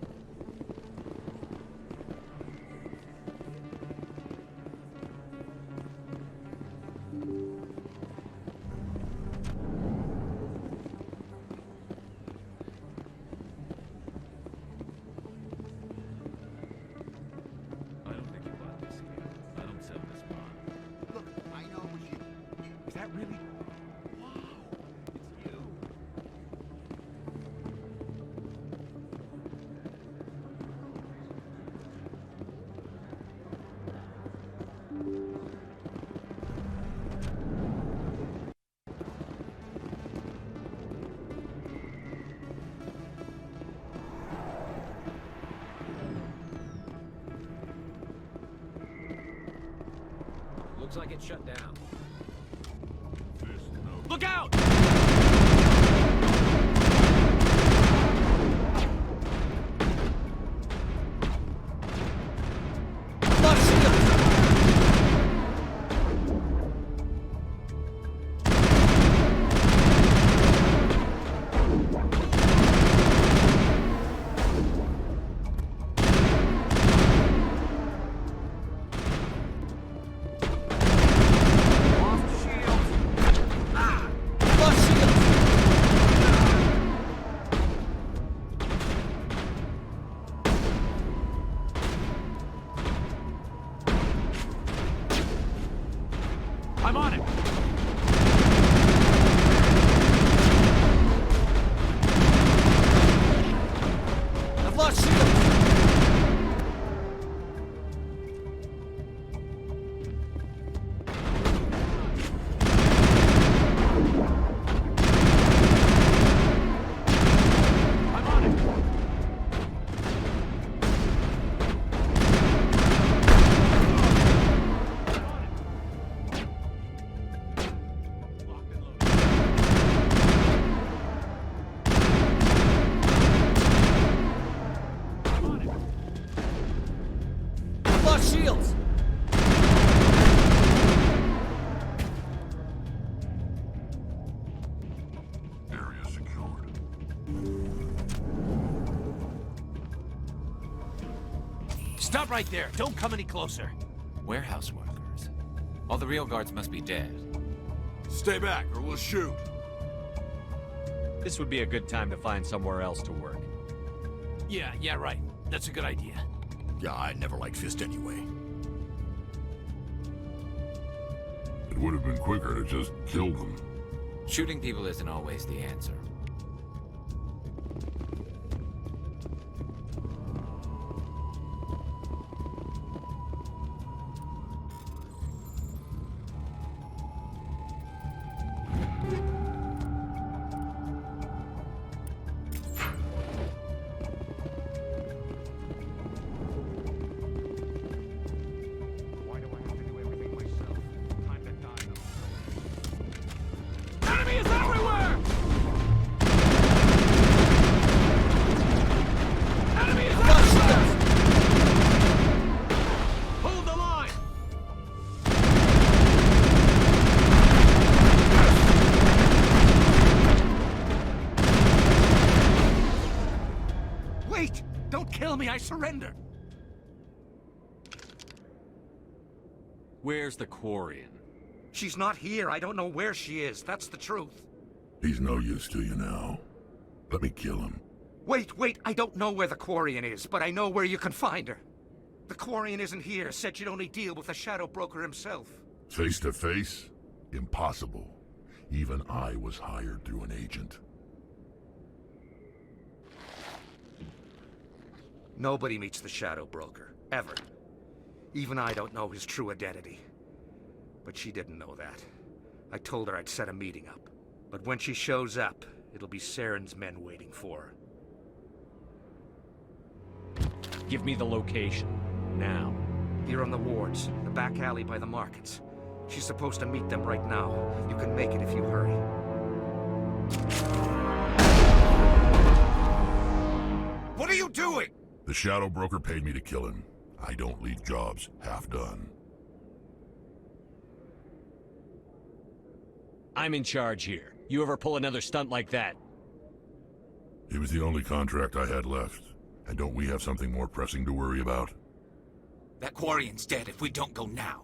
I don't think you bought this here. I don't sell this bond. Look, I know it was you. Is that really? Wow, it's you. Looks like it's shut down. Look out! I'm on it! I've lost shields! I'm on it! I've lost shields! Area secured. Stop right there! Don't come any closer! Warehouse workers. All the real guards must be dead. Stay back, or we'll shoot! This would be a good time to find somewhere else to work. Yeah, right. That's a good idea. Yeah, I never liked Fist anyway. It would have been quicker to just kill them. Shooting people isn't always the answer. Why do I have to do everything myself? Time to die, though. Enemy is everywhere! Enemy is everywhere! Hold the line! Wait! Don't kill me, I surrender! Where's the Quarian? She's not here. I don't know where she is. That's the truth. He's no use to you now. Let me kill him. Wait. I don't know where the Quarian is, but I know where you can find her. The Quarian isn't here. Said she'd only deal with the Shadow Broker himself. Face to face? Impossible. Even I was hired through an agent. Nobody meets the Shadow Broker. Ever. Even I don't know his true identity. But she didn't know that. I told her I'd set a meeting up. But when she shows up, it'll be Saren's men waiting for her. Give me the location. Now. Here on the wards, the back alley by the markets. She's supposed to meet them right now. You can make it if you hurry. What are you doing? The Shadow Broker paid me to kill him. I don't leave jobs half done. I'm in charge here. You ever pull another stunt like that? It was the only contract I had left. And don't we have something more pressing to worry about? That Quarian's dead if we don't go now.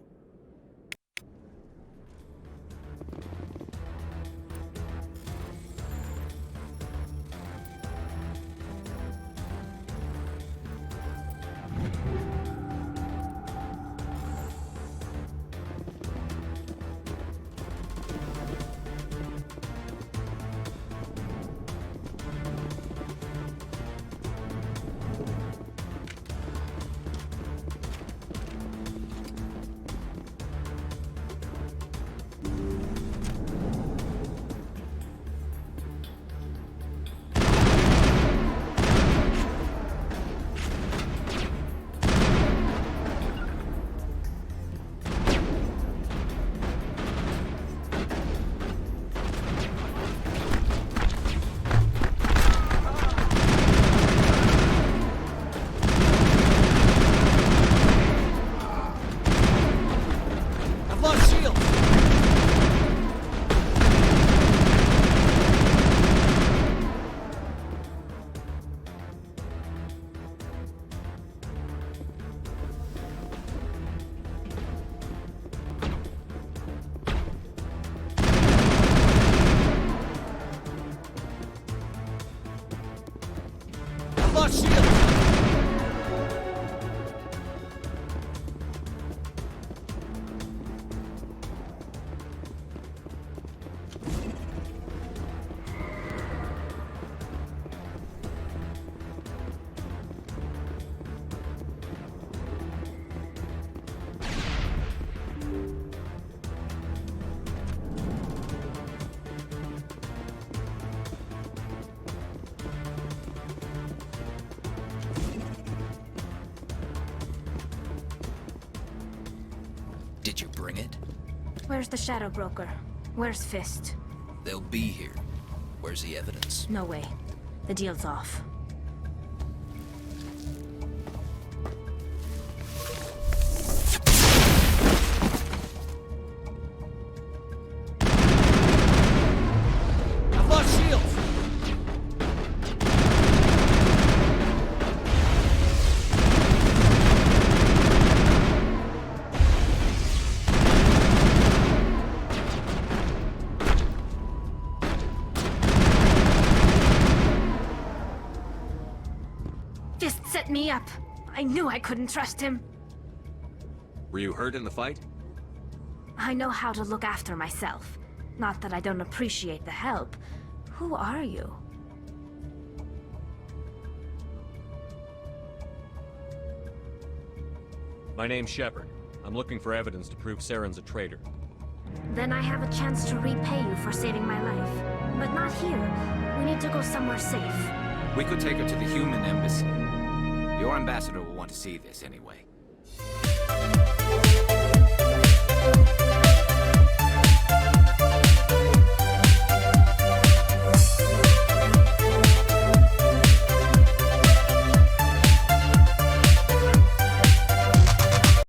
Did you bring it? Where's the Shadow Broker? Where's Fist? They'll be here. Where's the evidence? No way. The deal's off. I've lost shields! Fist set me up. I knew I couldn't trust him. Were you hurt in the fight? I know how to look after myself. Not that I don't appreciate the help. Who are you? My name's Shepard. I'm looking for evidence to prove Saren's a traitor. Then I have a chance to repay you for saving my life. But not here. We need to go somewhere safe. We could take her to the human embassy. Your ambassador will want to see this anyway.